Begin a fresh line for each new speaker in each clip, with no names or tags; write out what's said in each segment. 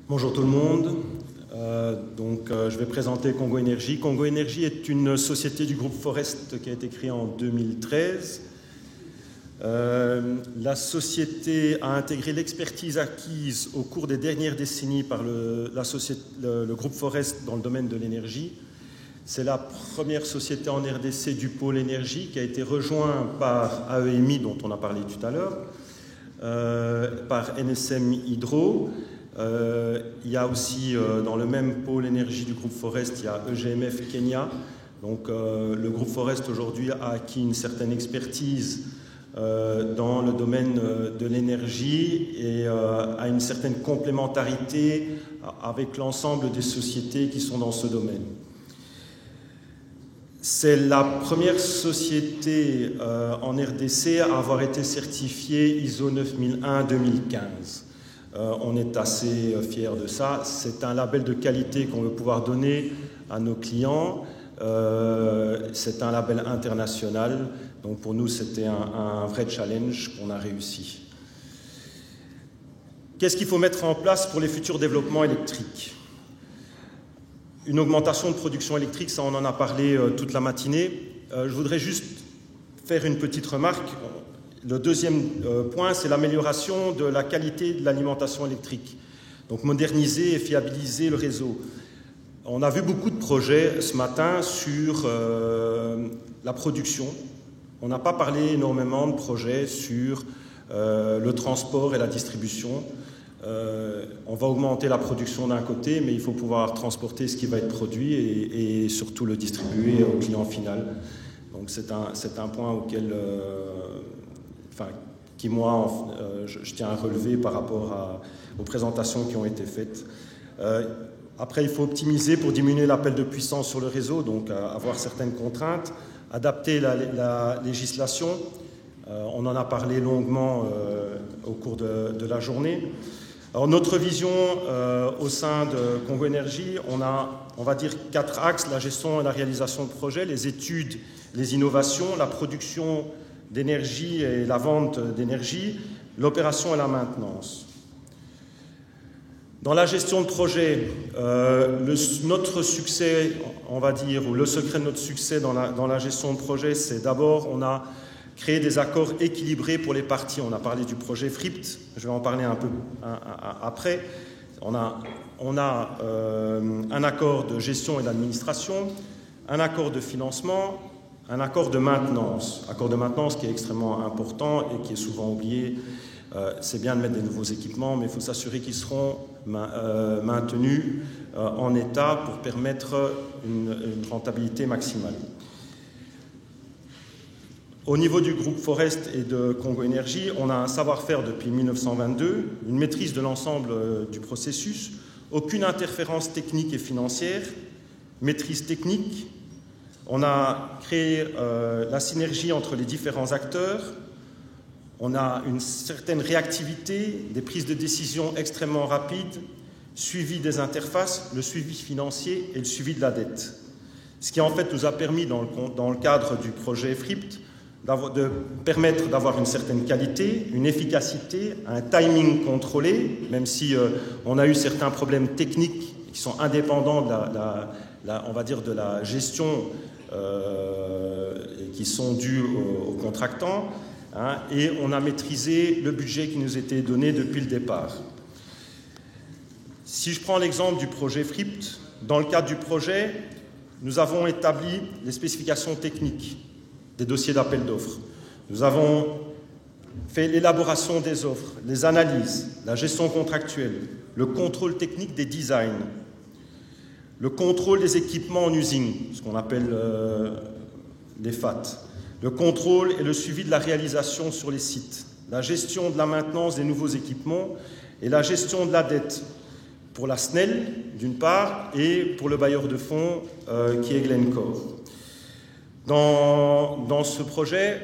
Bonjour tout le monde. Je vais présenter Congo Énergie. Congo Énergie est une société du groupe Forest qui a été créée en 2013. La société a intégré l'expertise acquise au cours des dernières décennies par le groupe Forest dans le domaine de l'énergie. C'est la première société en RDC du pôle énergie qui a été rejoint par AEMI, dont on a parlé tout à l'heure, par NSM Hydro. Il y a aussi dans le même pôle énergie du groupe Forest, il y a EGMF Kenya. Donc le groupe Forest aujourd'hui a acquis une certaine expertise dans le domaine de l'énergie et a une certaine complémentarité avec l'ensemble des sociétés qui sont dans ce domaine. C'est la première société en RDC à avoir été certifiée ISO 9001-2015. On est assez fiers de ça. C'est un label de qualité qu'on veut pouvoir donner à nos clients. C'est un label international. Donc pour nous, c'était un vrai challenge qu'on a réussi. Qu'est-ce qu'il faut mettre en place pour les futurs développements électriques ? Une augmentation de production électrique, ça on en a parlé toute la matinée. Je voudrais juste faire une petite remarque. Le deuxième point, c'est l'amélioration de la qualité de l'alimentation électrique. Donc moderniser et fiabiliser le réseau. On a vu beaucoup de projets ce matin sur la production. On n'a pas parlé énormément de projets sur le transport et la distribution. On va augmenter la production d'un côté, mais il faut pouvoir transporter ce qui va être produit et surtout le distribuer au client final. Donc c'est un point auquel, je tiens à relever par rapport aux présentations qui ont été faites. Après, il faut optimiser pour diminuer l'appel de puissance sur le réseau, donc avoir certaines contraintes, adapter la législation. On en a parlé longuement au cours de la journée. Alors, notre vision au sein de Congo Énergie, on va dire 4 axes: la gestion et la réalisation de projets, les études, les innovations, la production d'énergie et la vente d'énergie, l'opération et la maintenance. Dans la gestion de projet, notre succès, on va dire, ou le secret de notre succès dans la gestion de projet, c'est d'abord, on a créé des accords équilibrés pour les parties. On a parlé du projet FRIPT, je vais en parler un peu après. On a un accord de gestion et d'administration, un accord de financement, un accord de maintenance. Accord de maintenance qui est extrêmement important et qui est souvent oublié. C'est bien de mettre des nouveaux équipements, mais il faut s'assurer qu'ils seront maintenus en état pour permettre une rentabilité maximale. Au niveau du groupe Forest et de Congo Énergie, on a un savoir-faire depuis 1922, une maîtrise de l'ensemble du processus, aucune interférence technique et financière, maîtrise technique. On a créé la synergie entre les différents acteurs. On a une certaine réactivité, des prises de décision extrêmement rapides, suivi des interfaces, le suivi financier et le suivi de la dette. Ce qui en fait nous a permis, dans le cadre du projet FRIPT, de permettre d'avoir une certaine qualité, une efficacité, un timing contrôlé, même si on a eu certains problèmes techniques qui sont indépendants on va dire de la gestion et qui sont dus aux contractants. Et on a maîtrisé le budget qui nous était donné depuis le départ. Si je prends l'exemple du projet FRIPT, dans le cadre du projet, nous avons établi les spécifications techniques des dossiers d'appel d'offres. Nous avons fait l'élaboration des offres, les analyses, la gestion contractuelle, le contrôle technique des designs, le contrôle des équipements en usine, ce qu'on appelle les FAT, le contrôle et le suivi de la réalisation sur les sites, la gestion de la maintenance des nouveaux équipements et la gestion de la dette pour la SNEL, d'une part, et pour le bailleur de fonds qui est Glencore. Dans ce projet,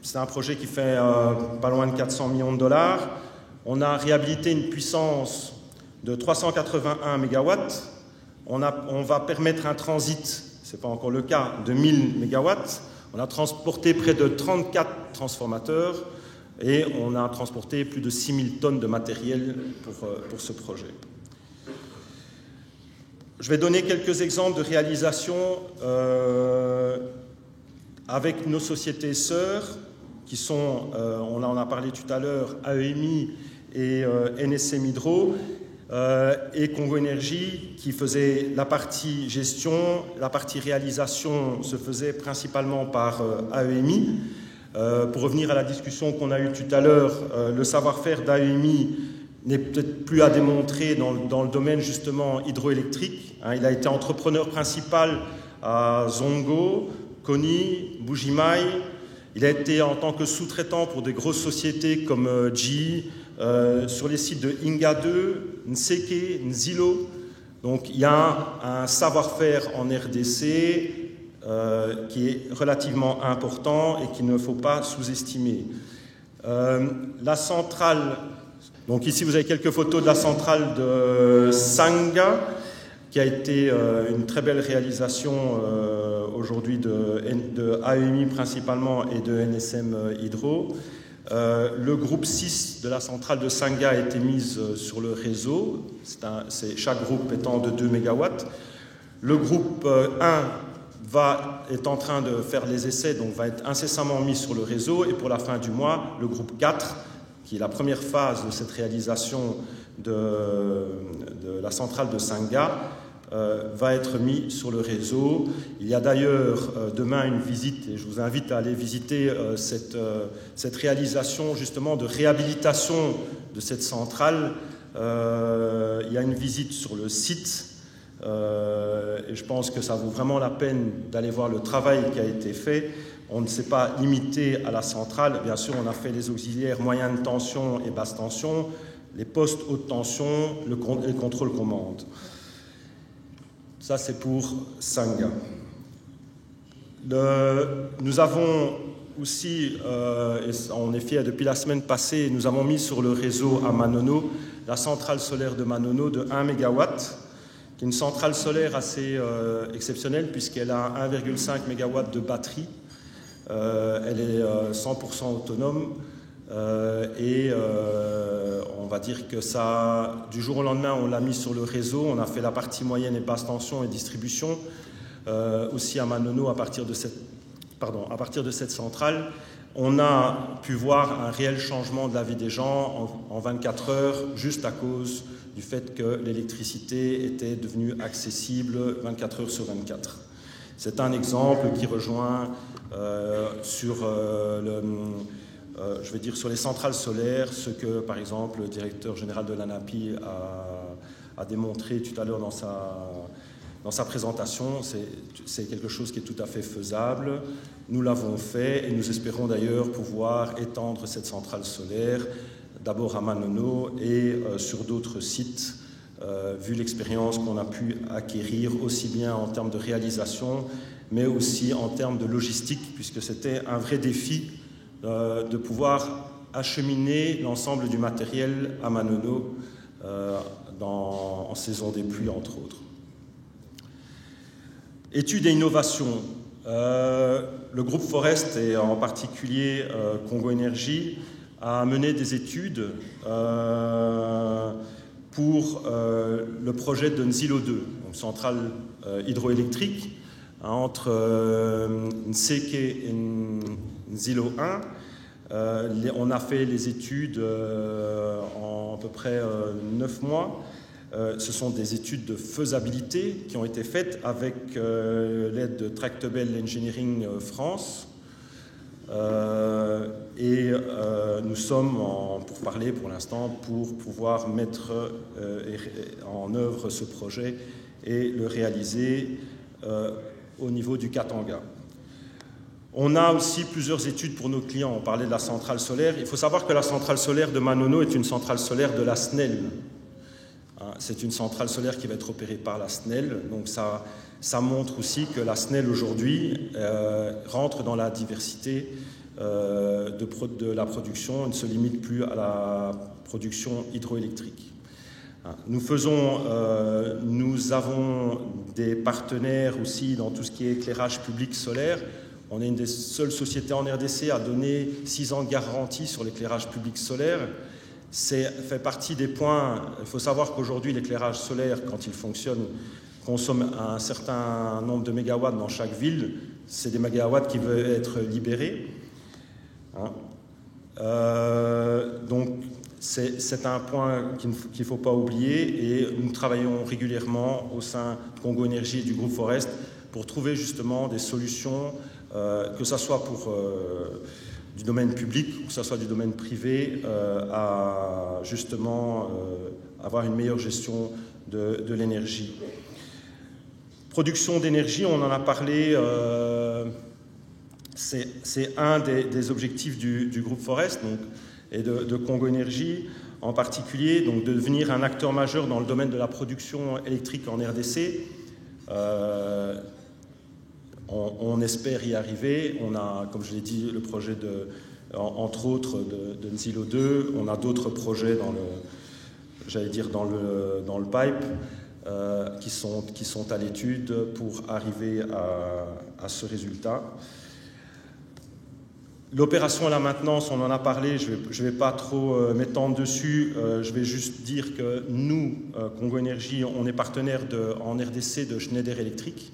c'est un projet qui fait pas loin de 400 millions de dollars. On a réhabilité une puissance de 381 MW. On va permettre un transit, ce n'est pas encore le cas, de 1000 MW. On a transporté près de 34 transformateurs et on a transporté plus de 6000 tonnes de matériel pour ce projet. Je vais donner quelques exemples de réalisations avec nos sociétés sœurs, qui sont, on en a parlé tout à l'heure, AEMI et NSM Hydro, et Congo Énergie, qui faisait la partie gestion, la partie réalisation se faisait principalement par AEMI. Pour revenir à la discussion qu'on a eue tout à l'heure, le savoir-faire d'AEMI n'est peut-être plus à démontrer dans le domaine justement hydroélectrique. Il a été entrepreneur principal à Zongo, Koni, Bujimai. Il a été en tant que sous-traitant pour des grosses sociétés comme GE, sur les sites de Inga 2, Nseke, Nzilo. Donc il y a un savoir-faire en RDC qui est relativement important et qu'il ne faut pas sous-estimer. La centrale, donc ici vous avez quelques photos de la centrale de Sanga, qui a été une très belle réalisation aujourd'hui de AEMI principalement et de NSM Hydro. Le groupe 6 de la centrale de Sanga a été mise sur le réseau, chaque groupe étant de 2 MW. Le groupe 1 est en train de faire les essais, donc va être incessamment mis sur le réseau, et pour la fin du mois, le groupe 4, qui est la première phase de cette réalisation de la centrale de Sanga, va être mis sur le réseau. Il y a d'ailleurs demain une visite, et je vous invite à aller visiter cette réalisation justement de réhabilitation de cette centrale. Il y a une visite sur le site, et je pense que ça vaut vraiment la peine d'aller voir le travail qui a été fait. On ne s'est pas limité à la centrale, bien sûr on a fait les auxiliaires moyenne tension et basse tension, les postes haute tension, le contrôle commande. Ça, c'est pour Sanga. Nous avons aussi, et on est fiers, depuis la semaine passée, nous avons mis sur le réseau à Manono la centrale solaire de Manono de 1 MW, qui est une centrale solaire assez exceptionnelle puisqu'elle a 1,5 MW de batterie. Elle est 100% autonome. On va dire que ça, du jour au lendemain, on l'a mis sur le réseau. On a fait la partie moyenne et basse tension et distribution aussi à Manono à partir de cette centrale. On a pu voir un réel changement de la vie des gens en 24 heures, juste à cause du fait que l'électricité était devenue accessible 24 heures sur 24. C'est un exemple qui rejoint sur sur les centrales solaires, ce que, par exemple, le directeur général de l'ANAPI a démontré tout à l'heure dans sa présentation. C'est quelque chose qui est tout à fait faisable. Nous l'avons fait et nous espérons d'ailleurs pouvoir étendre cette centrale solaire, d'abord à Manono et sur d'autres sites, vu l'expérience qu'on a pu acquérir, aussi bien en termes de réalisation, mais aussi en termes de logistique, puisque c'était un vrai défi de pouvoir acheminer l'ensemble du matériel à Manono en saison des pluies, entre autres. Études et innovations. Le groupe Forest, et en particulier Congo Énergie, a mené des études pour le projet de Nzilo 2, donc centrale hydroélectrique, entre Nseke et Nzilo 1. On a fait les études en à peu près 9 mois. Ce sont des études de faisabilité qui ont été faites avec l'aide de Tractebel Engineering France. Nous sommes pour parler pour l'instant pour pouvoir mettre en œuvre ce projet et le réaliser au niveau du Katanga. On a aussi plusieurs études pour nos clients. On parlait de la centrale solaire. Il faut savoir que la centrale solaire de Manono est une centrale solaire de la SNEL. C'est une centrale solaire qui va être opérée par la SNEL. Donc ça montre aussi que la SNEL aujourd'hui rentre dans la diversité de la production. Elle ne se limite plus à la production hydroélectrique. Nous avons des partenaires aussi dans tout ce qui est éclairage public solaire. On est une des seules sociétés en RDC à donner 6 ans de garantie sur l'éclairage public solaire. C'est fait partie des points. Il faut savoir qu'aujourd'hui, l'éclairage solaire, quand il fonctionne consomment un certain nombre de mégawatts dans chaque ville, c'est des mégawatts qui veulent être libérés. Hein. Donc, c'est un point qu'il ne faut pas oublier, et nous travaillons régulièrement au sein de Congo Énergie et du groupe Forest pour trouver justement des solutions, que ce soit pour du domaine public ou que ce soit du domaine privé, à justement avoir une meilleure gestion de l'énergie. Production d'énergie, on en a parlé, c'est un des objectifs du groupe Forest donc, et de Congo Énergie en particulier, donc de devenir un acteur majeur dans le domaine de la production électrique en RDC. On espère y arriver. On a, comme je l'ai dit, le projet entre autres de Nzilo 2. On a d'autres projets dans le pipe qui sont à l'étude pour arriver à ce résultat. L'opération et la maintenance, on en a parlé, je ne vais pas trop m'étendre dessus, je vais juste dire que nous, Congo Énergie, on est partenaire en RDC de Schneider Electric.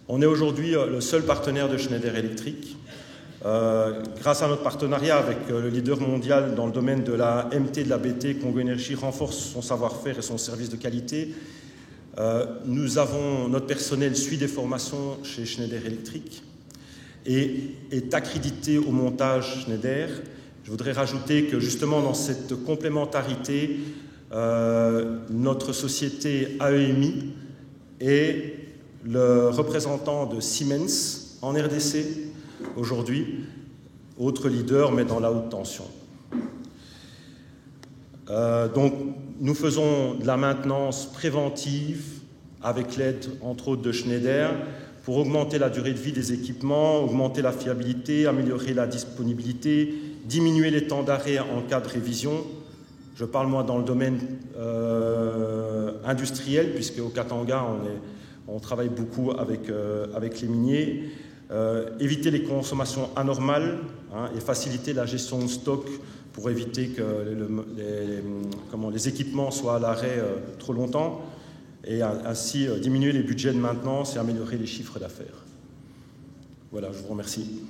On est aujourd'hui le seul partenaire de Schneider Electric. Grâce à notre partenariat avec le leader mondial dans le domaine de la MT de la BT, Congo Énergie renforce son savoir-faire et son service de qualité. Notre personnel suit des formations chez Schneider Electric et est accrédité au montage Schneider. Je voudrais rajouter que justement dans cette complémentarité, notre société AEMI est le représentant de Siemens en RDC aujourd'hui, autre leader mais dans la haute tension. Donc nous faisons de la maintenance préventive avec l'aide entre autres de Schneider pour augmenter la durée de vie des équipements, augmenter la fiabilité, améliorer la disponibilité, diminuer les temps d'arrêt en cas de révision. Je parle moi dans le domaine industriel, puisque au Katanga on travaille beaucoup avec les miniers, éviter les consommations anormales et faciliter la gestion de stock pour éviter que les équipements soient à l'arrêt trop longtemps, et ainsi diminuer les budgets de maintenance et améliorer les chiffres d'affaires. Voilà, je vous remercie.